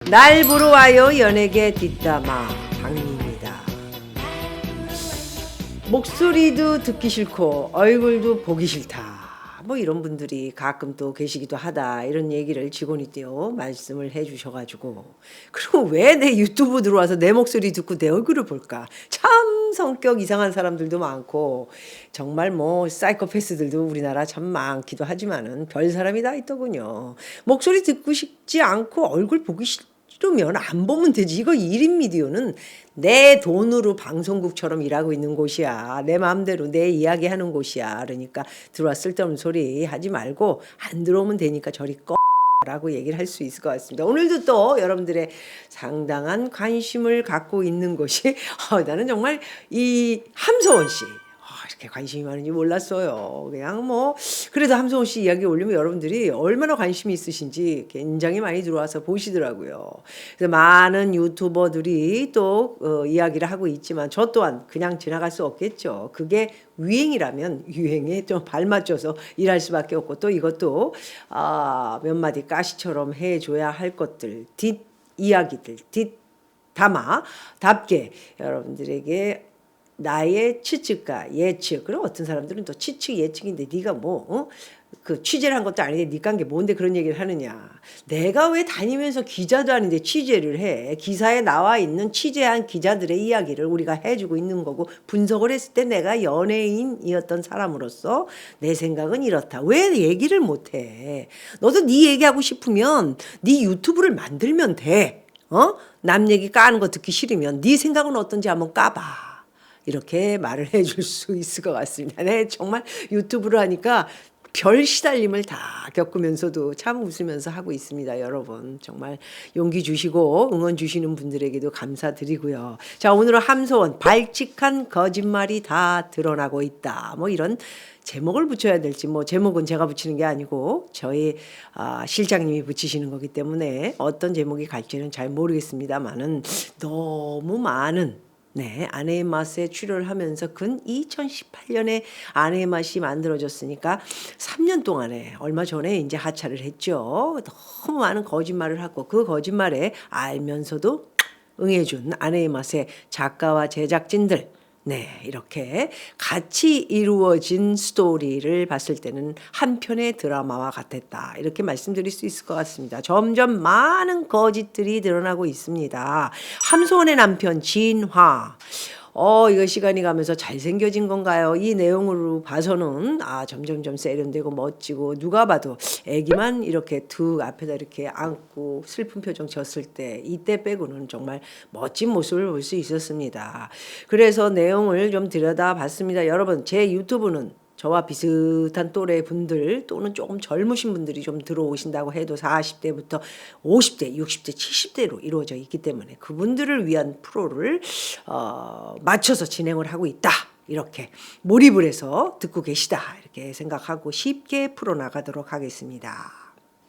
날 보러 와요 연예계 뒷담화 박미입니다. 목소리도 듣기 싫고 얼굴도 보기 싫다 뭐 이런 분들이 가끔 또 계시기도 하다 이런 얘기를 직원이 또 말씀을 해 주셔가지고 그리고 왜 내 유튜브 들어와서 내 목소리 듣고 내 얼굴을 볼까. 참 성격 이상한 사람들도 많고 정말 뭐 사이코패스들도 우리나라 참 많기도 하지만은 별 사람이 다 있더군요. 목소리 듣고 싶지 않고 얼굴 보기 싫으면 안 보면 되지. 이거 1인 미디어는 내 돈으로 방송국처럼 일하고 있는 곳이야. 내 마음대로 내 이야기 하는 곳이야. 그러니까 들어와 쓸데없는 소리 하지 말고 안 들어오면 되니까 저리 꺼 라고 얘기를 할 수 있을 것 같습니다. 오늘도 또 여러분들의 상당한 관심을 갖고 있는 것이 나는 정말 이 함소원 씨 이렇게 관심이 많은지 몰랐어요. 그냥 뭐 그래도 함소원 씨 이야기 올리면 여러분들이 얼마나 관심이 있으신지 굉장히 많이 들어와서 보시더라고요. 그래서 많은 유튜버들이 또 이야기를 하고 있지만 저 또한 그냥 지나갈 수 없겠죠. 그게 유행이라면 유행에 좀 발맞춰서 일할 수밖에 없고 또 이것도 몇 마디 가시처럼 해줘야 할 것들 뒷 이야기들 뒷담화답게 여러분들에게 나의 추측과 예측. 그럼 어떤 사람들은 또 추측 예측인데 네가 그 취재를 한 것도 아닌데 네 깐 게 뭔데 그런 얘기를 하느냐. 내가 왜 다니면서 기자도 아닌데 취재를 해. 기사에 나와 있는 취재한 기자들의 이야기를 우리가 해주고 있는 거고 분석을 했을 때 내가 연예인이었던 사람으로서 내 생각은 이렇다. 왜 얘기를 못해. 너도 네 얘기하고 싶으면 네 유튜브를 만들면 돼. 남 얘기 까는 거 듣기 싫으면 네 생각은 어떤지 한번 까봐. 이렇게 말을 해줄 수 있을 것 같습니다. 네, 정말 유튜브를 하니까 별 시달림을 다 겪으면서도 참 웃으면서 하고 있습니다. 여러분 정말 용기 주시고 응원 주시는 분들에게도 감사드리고요. 자, 오늘은 함소원 발칙한 거짓말이 다 드러나고 있다. 뭐 이런 제목을 붙여야 될지 뭐 제목은 제가 붙이는 게 아니고 저희 실장님이 붙이시는 거기 때문에 어떤 제목이 갈지는 잘 모르겠습니다만은 너무 많은 아내의 맛에 출연을 하면서 근 2018년에 아내의 맛이 만들어졌으니까 3년 동안에 얼마 전에 이제 하차를 했죠. 너무 많은 거짓말을 하고 그 거짓말에 알면서도 응해준 아내의 맛의 작가와 제작진들 이렇게 같이 이루어진 스토리를 봤을 때는 한 편의 드라마와 같았다. 이렇게 말씀드릴 수 있을 것 같습니다. 점점 많은 거짓들이 드러나고 있습니다. 함소원의 남편 진화. 이거 시간이 가면서 잘생겨진 건가요? 이 내용으로 봐서는 점점점 세련되고 멋지고 누가 봐도 애기만 이렇게 득 앞에다 이렇게 안고 슬픈 표정 졌을 때 이때 빼고는 정말 멋진 모습을 볼 수 있었습니다. 그래서 내용을 좀 들여다봤습니다. 여러분 제 유튜브는 저와 비슷한 또래 분들 또는 조금 젊으신 분들이 좀 들어오신다고 해도 40대부터 50대, 60대, 70대로 이루어져 있기 때문에 그분들을 위한 프로를 맞춰서 진행을 하고 있다. 이렇게 몰입을 해서 듣고 계시다. 이렇게 생각하고 쉽게 풀어나가도록 하겠습니다.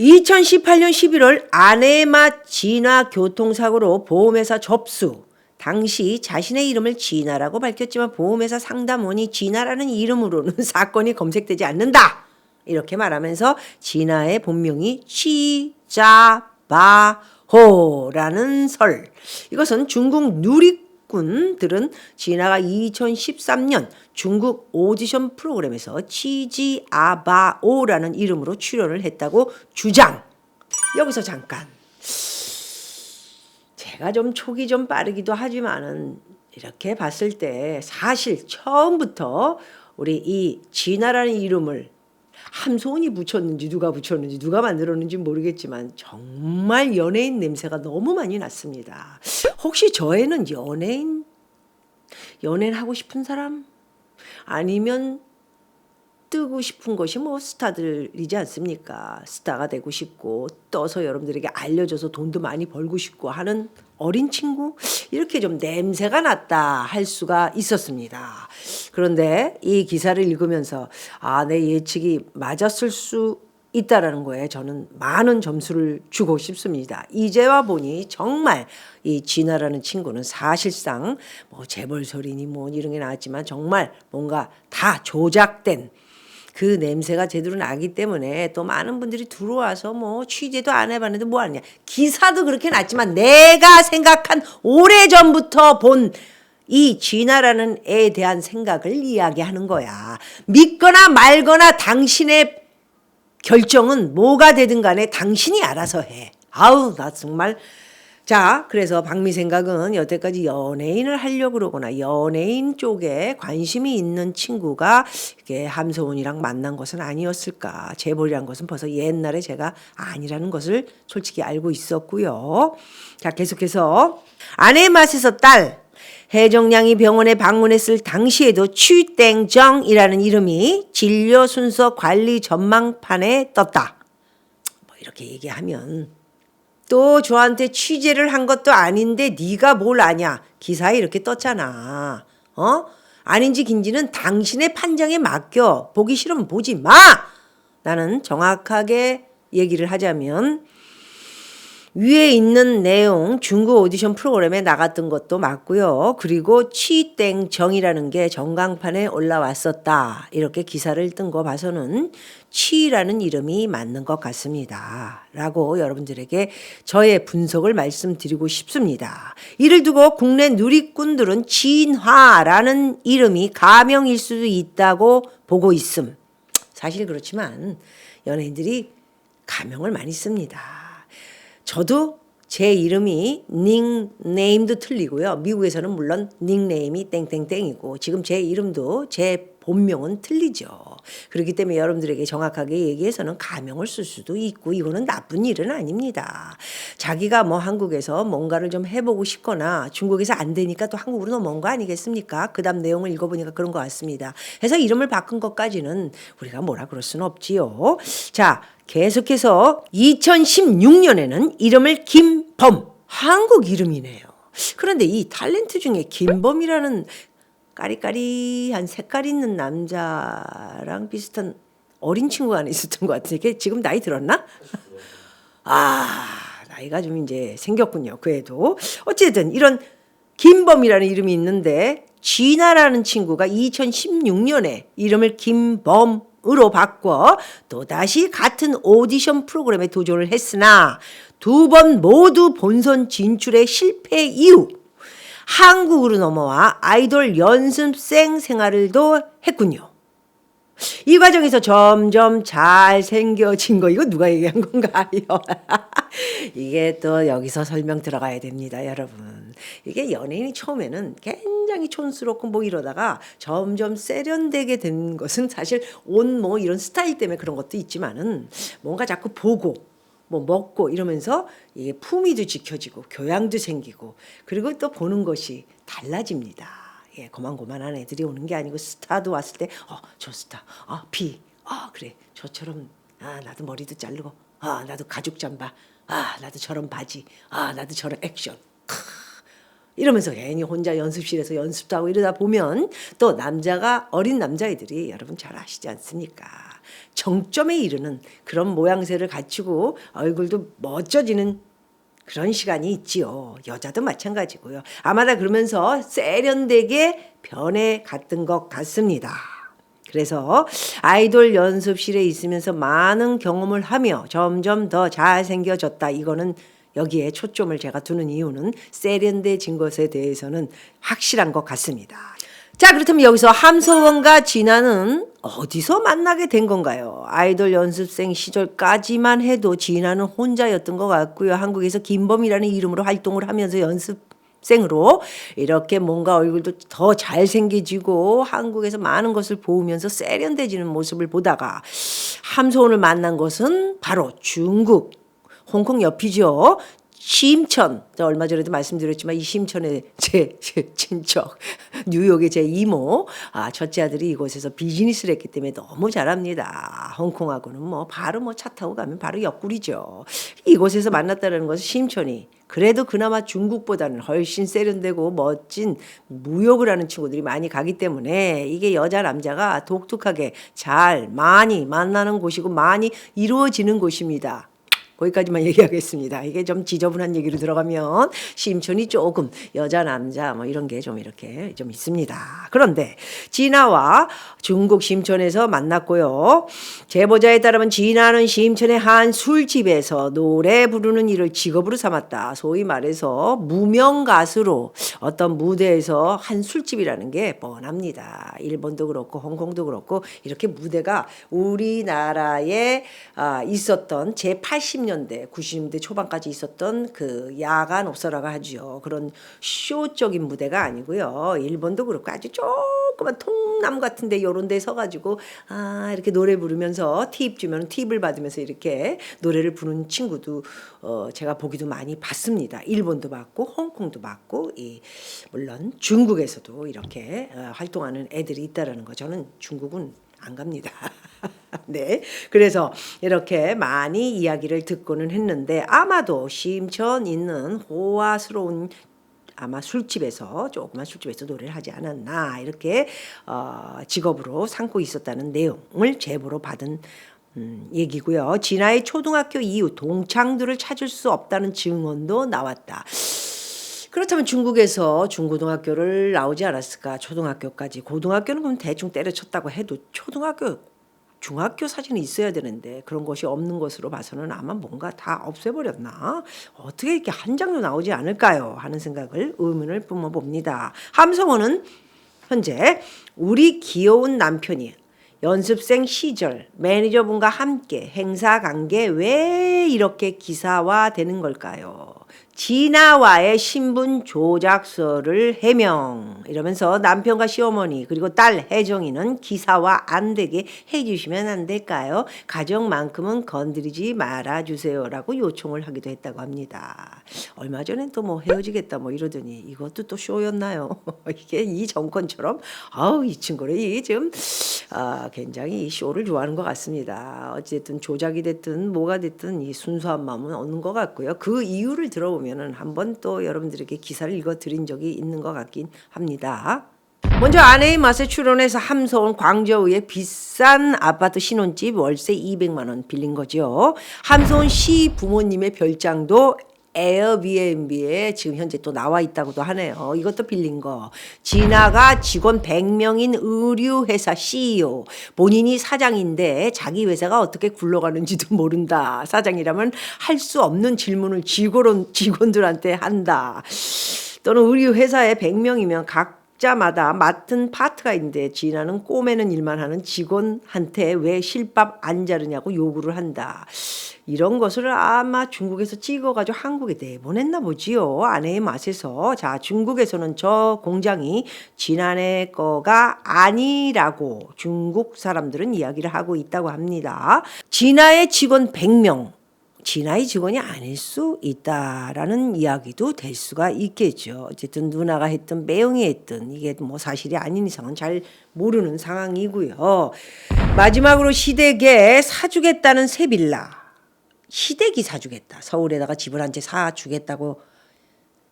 2018년 11월 아내의 맛 진화 교통사고로 보험회사 접수. 당시 자신의 이름을 진아라고 밝혔지만 보험회사 상담원이 진아라는 이름으로는 사건이 검색되지 않는다. 이렇게 말하면서 진아의 본명이 취자바호라는 설. 이것은 중국 누리꾼들은 진아가 2013년 중국 오디션 프로그램에서 치지아바오라는 이름으로 출연을 했다고 주장. 여기서 잠깐. 제가 좀 촉이 좀 빠르기도 하지만은 이렇게 봤을 때 사실 처음부터 우리 이 진아라는 이름을 함소원이 붙였는지 누가 붙였는지 누가 만들었는지 모르겠지만 정말 연예인 냄새가 너무 많이 났습니다. 혹시 저에는 연예인 하고 싶은 사람 아니면 뜨고 싶은 것이 뭐 스타들이지 않습니까? 스타가 되고 싶고 떠서 여러분들에게 알려져서 돈도 많이 벌고 싶고 하는 어린 친구? 이렇게 좀 냄새가 났다 할 수가 있었습니다. 그런데 이 기사를 읽으면서 내 예측이 맞았을 수 있다라는 거에 저는 많은 점수를 주고 싶습니다. 이제와 보니 정말 이 진아라는 친구는 사실상 뭐 재벌 소리니 뭐 이런 게 나왔지만 정말 뭔가 다 조작된 그 냄새가 제대로 나기 때문에 또 많은 분들이 들어와서 뭐 취재도 안 해봤는데 뭐 하느냐. 기사도 그렇게 났지만 내가 생각한 오래전부터 본 이 쥐나라는 애에 대한 생각을 이야기하는 거야. 믿거나 말거나 당신의 결정은 뭐가 되든 간에 당신이 알아서 해. 아우 나 정말. 자, 그래서 박미 생각은 여태까지 연예인을 하려고 그러거나 연예인 쪽에 관심이 있는 친구가 이게 함소은이랑 만난 것은 아니었을까. 재벌이란 것은 벌써 옛날에 제가 아니라는 것을 솔직히 알고 있었고요. 자, 계속해서 아내의 맛에서 딸. 혜정양이 병원에 방문했을 당시에도 취땡정이라는 이름이 진료 순서 관리 전망판에 떴다. 뭐 이렇게 얘기하면 또 저한테 취재를 한 것도 아닌데 네가 뭘 아냐. 기사에 이렇게 떴잖아. 아닌지 긴지는 당신의 판정에 맡겨. 보기 싫으면 보지 마. 나는 정확하게 얘기를 하자면 위에 있는 내용 중국 오디션 프로그램에 나갔던 것도 맞고요. 그리고 취땡정이라는 게 전광판에 올라왔었다. 이렇게 기사를 뜬 거 봐서는 취라는 이름이 맞는 것 같습니다. 라고 여러분들에게 저의 분석을 말씀드리고 싶습니다. 이를 두고 국내 누리꾼들은 진화라는 이름이 가명일 수도 있다고 보고 있음. 사실 그렇지만 연예인들이 가명을 많이 씁니다. 저도 제 이름이 닉네임도 틀리고요. 미국에서는 물론 닉네임이 땡땡땡이고 지금 제 이름도 제 본명은 틀리죠. 그렇기 때문에 여러분들에게 정확하게 얘기해서는 가명을 쓸 수도 있고 이거는 나쁜 일은 아닙니다. 자기가 뭐 한국에서 뭔가를 좀 해보고 싶거나 중국에서 안 되니까 또 한국으로 넘어온 거 아니겠습니까? 그 다음 내용을 읽어보니까 그런 것 같습니다. 해서 이름을 바꾼 것까지는 우리가 뭐라 그럴 수는 없지요. 자, 계속해서 2016년에는 이름을 김범, 한국 이름이네요. 그런데 이 탤런트 중에 김범이라는 까리까리한 색깔 있는 남자랑 비슷한 어린 친구가 하나 있었던 것 같은데 걔 지금 나이 들었나? 나이가 좀 이제 생겼군요. 그 애도. 어쨌든 이런 김범이라는 이름이 있는데 쥐나라는 친구가 2016년에 이름을 김범으로 바꿔 또다시 같은 오디션 프로그램에 도전을 했으나 두 번 모두 본선 진출에 실패 이후 한국으로 넘어와 아이돌 연습생 생활을도 했군요. 이 과정에서 점점 잘생겨진 거 이거 누가 얘기한 건가요? 이게 또 여기서 설명 들어가야 됩니다, 여러분. 이게 연예인이 처음에는 굉장히 촌스럽고 뭐 이러다가 점점 세련되게 된 것은 사실 옷 뭐 이런 스타일 때문에 그런 것도 있지만은 뭔가 자꾸 보고 뭐 먹고 이러면서 이게 품위도 지켜지고 교양도 생기고 그리고 또 보는 것이 달라집니다. 예, 고만고만한 애들이 오는 게 아니고 스타도 왔을 때 저 스타, 그래 저처럼 나도 머리도 자르고 나도 가죽 잠바, 나도 저런 바지, 나도 저런 액션. 이러면서 괜히 혼자 연습실에서 연습도 하고 이러다 보면 또 남자가 어린 남자애들이 여러분 잘 아시지 않습니까? 정점에 이르는 그런 모양새를 갖추고 얼굴도 멋져지는 그런 시간이 있지요. 여자도 마찬가지고요. 아마 다 그러면서 세련되게 변해갔던 것 같습니다. 그래서 아이돌 연습실에 있으면서 많은 경험을 하며 점점 더 잘생겨졌다. 이거는 여기에 초점을 제가 두는 이유는 세련돼진 것에 대해서는 확실한 것 같습니다. 자, 그렇다면 여기서 함소원과 진아는 어디서 만나게 된 건가요? 아이돌 연습생 시절까지만 해도 진아는 혼자였던 것 같고요. 한국에서 김범이라는 이름으로 활동을 하면서 연습생으로 이렇게 뭔가 얼굴도 더 잘생겨지고 한국에서 많은 것을 보면서 세련돼지는 모습을 보다가 함소원을 만난 것은 바로 중국 홍콩 옆이죠. 심천. 얼마 전에도 말씀드렸지만 이 심천의 제 친척 뉴욕의 제 이모 첫째 아들이 이곳에서 비즈니스를 했기 때문에 너무 잘합니다. 홍콩하고는 뭐 바로 뭐 차 타고 가면 바로 옆구리죠. 이곳에서 만났다는 것은 심천이 그래도 그나마 중국보다는 훨씬 세련되고 멋진 무역을 하는 친구들이 많이 가기 때문에 이게 여자 남자가 독특하게 잘 많이 만나는 곳이고 많이 이루어지는 곳입니다. 거기까지만 얘기하겠습니다. 이게 좀 지저분한 얘기로 들어가면 심천이 조금 여자 남자 뭐 이런 게 좀 이렇게 좀 있습니다. 그런데 진아와 중국 심천에서 만났고요. 제보자에 따르면 진아는 심천의 한 술집에서 노래 부르는 일을 직업으로 삼았다. 소위 말해서 무명 가수로 어떤 무대에서 한 술집이라는 게 뻔합니다. 일본도 그렇고 홍콩도 그렇고 이렇게 무대가 우리나라에 있었던 제 80년대 90년대 초반까지 있었던 그 야간 옵서라가 하죠. 그런 쇼적인 무대가 아니고요. 일본도 그렇고 아주 조그만 통나무 같은데 요런 데 서가지고 이렇게 노래 부르면서 팁 주면 팁을 받으면서 이렇게 노래를 부르는 친구도 제가 보기도 많이 봤습니다. 일본도 봤고 홍콩도 봤고 물론 중국에서도 이렇게 활동하는 애들이 있다라는 거. 저는 중국은 안 갑니다. 네. 그래서 이렇게 많이 이야기를 듣고는 했는데 아마도 심천 있는 호화스러운 아마 술집에서 조그만 술집에서 노래를 하지 않았나 이렇게 직업으로 삼고 있었다는 내용을 제보로 받은 얘기고요. 진아의 초등학교 이후 동창들을 찾을 수 없다는 증언도 나왔다. 그렇다면 중국에서 중고등학교를 나오지 않았을까? 초등학교까지. 고등학교는 그럼 대충 때려쳤다고 해도 초등학교, 중학교 사진이 있어야 되는데 그런 것이 없는 것으로 봐서는 아마 뭔가 다 없애버렸나? 어떻게 이렇게 한 장도 나오지 않을까요? 하는 생각을 의문을 뿜어봅니다. 함성호는 현재 우리 귀여운 남편이 연습생 시절 매니저분과 함께 행사 간 게 왜 이렇게 기사화되는 걸까요? 진아와의 신분 조작서를 해명 이러면서 남편과 시어머니 그리고 딸 혜정이는 기사화 안 되게 해주시면 안 될까요? 가정만큼은 건드리지 말아주세요라고 요청을 하기도 했다고 합니다. 얼마 전엔 또 뭐 헤어지겠다 뭐 이러더니 이것도 또 쇼였나요? 이게 이 정권처럼 이 친구를 지금 굉장히 이 쇼를 좋아하는 것 같습니다. 어쨌든 조작이 됐든 뭐가 됐든 이 순수한 마음은 없는 것 같고요. 그 이유를 들어보면은 한번 또 여러분들에게 기사를 읽어드린 적이 있는 것 같긴 합니다. 먼저 아내의 맛에 출연해서 함서온 광저우의 비싼 아파트 신혼집 월세 200만 원 빌린 거죠. 함서온 시 부모님의 별장도 에어비앤비에 지금 현재 또 나와 있다고도 하네요. 이것도 빌린 거. 진아가 직원 100명인 의류회사 CEO. 본인이 사장인데 자기 회사가 어떻게 굴러가는지도 모른다. 사장이라면 할 수 없는 질문을 직원들한테 한다. 또는 의류회사에 100명이면 각자마다 맡은 파트가 있는데 진아는 꼬매는 일만 하는 직원한테 왜 실밥 안 자르냐고 요구를 한다. 이런 것을 아마 중국에서 찍어가지고 한국에 내보냈나 보지요. 아내의 맛에서. 자, 중국에서는 저 공장이 진아네 거가 아니라고 중국 사람들은 이야기를 하고 있다고 합니다. 진아의 직원 100명. 진아의 직원이 아닐 수 있다라는 이야기도 될 수가 있겠죠. 어쨌든 누나가 했든 매형이 했든 이게 뭐 사실이 아닌 이상은 잘 모르는 상황이고요. 마지막으로 시댁에 사주겠다는 새 빌라. 시댁이 사주겠다. 서울에다가 집을 한 채 사주겠다고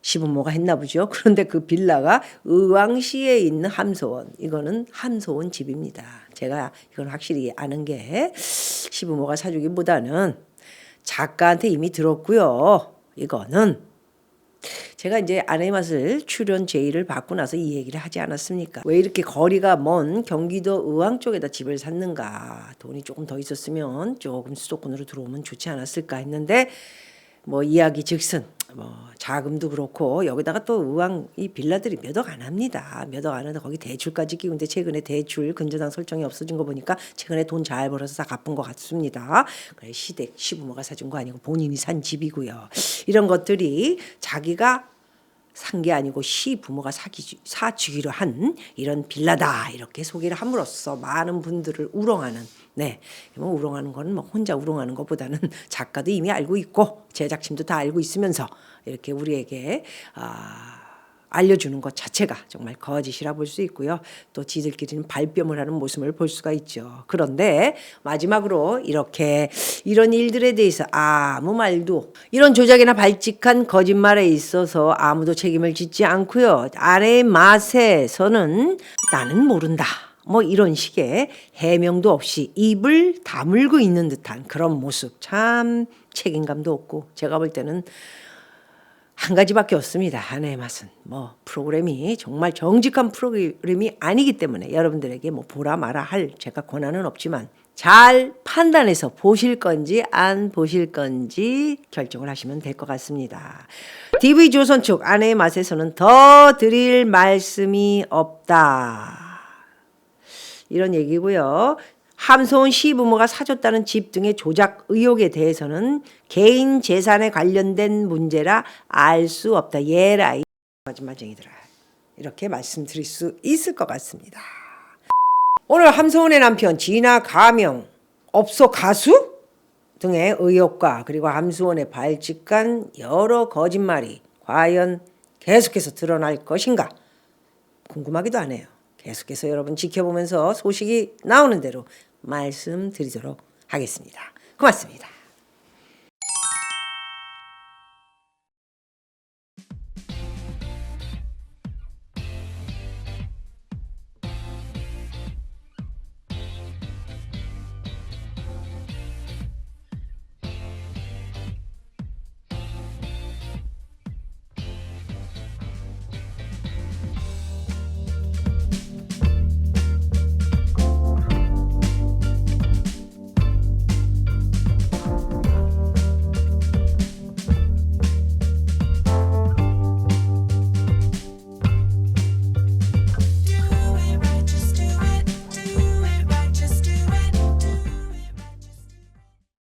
시부모가 했나 보죠. 그런데 그 빌라가 의왕시에 있는 함소원. 이거는 함소원 집입니다. 제가 이건 확실히 아는 게 시부모가 사주기보다는 작가한테 이미 들었고요. 이거는 제가 이제 아내의 맛을 출연 제의를 받고 나서 이 얘기를 하지 않았습니까? 왜 이렇게 거리가 먼 경기도 의왕 쪽에다 집을 샀는가? 돈이 조금 더 있었으면 조금 수도권으로 들어오면 좋지 않았을까 했는데 뭐 이야기 즉슨 뭐 자금도 그렇고 여기다가 또 의왕 이 빌라들이 몇 억 안 합니다. 몇 억 안 하는데 거기 대출까지 끼고 근데 최근에 대출 근저당 설정이 없어진 거 보니까 최근에 돈 잘 벌어서 다 갚은 것 같습니다. 그래 시댁 시부모가 사준 거 아니고 본인이 산 집이고요. 이런 것들이 자기가 산 게 아니고 시부모가 사주기로 한 이런 빌라다 이렇게 소개를 함으로써 많은 분들을 우롱하는 뭐 우롱하는 거는 뭐 혼자 우롱하는 것보다는 작가도 이미 알고 있고 제작진도 다 알고 있으면서 이렇게 우리에게 알려주는 것 자체가 정말 거짓이라 볼 수 있고요. 또 지들끼리는 발뺌을 하는 모습을 볼 수가 있죠. 그런데 마지막으로 이렇게 이런 일들에 대해서 아무 말도 이런 조작이나 발칙한 거짓말에 있어서 아무도 책임을 짓지 않고요. 아내의 맛에서는 나는 모른다. 뭐 이런 식의 해명도 없이 입을 다물고 있는 듯한 그런 모습, 참 책임감도 없고, 제가 볼 때는 한 가지밖에 없습니다. 아내의 맛은 뭐 프로그램이 정말 정직한 프로그램이 아니기 때문에 여러분들에게 뭐 보라 마라 할 제가 권한은 없지만 잘 판단해서 보실 건지 안 보실 건지 결정을 하시면 될 것 같습니다. TV조선 측 아내의 맛에서는 더 드릴 말씀이 없다, 이런 얘기고요. 함소원 시부모가 사줬다는 집 등의 조작 의혹에 대해서는 개인 재산에 관련된 문제라 알 수 없다. 예라이 거짓말쟁이들아, 이렇게 말씀드릴 수 있을 것 같습니다. 오늘 함소원의 남편 진아 가명 업소 가수 등의 의혹과 그리고 함소원의 발칙한 여러 거짓말이 과연 계속해서 드러날 것인가 궁금하기도 하네요. 계속해서 여러분 지켜보면서 소식이 나오는 대로 말씀드리도록 하겠습니다. 고맙습니다.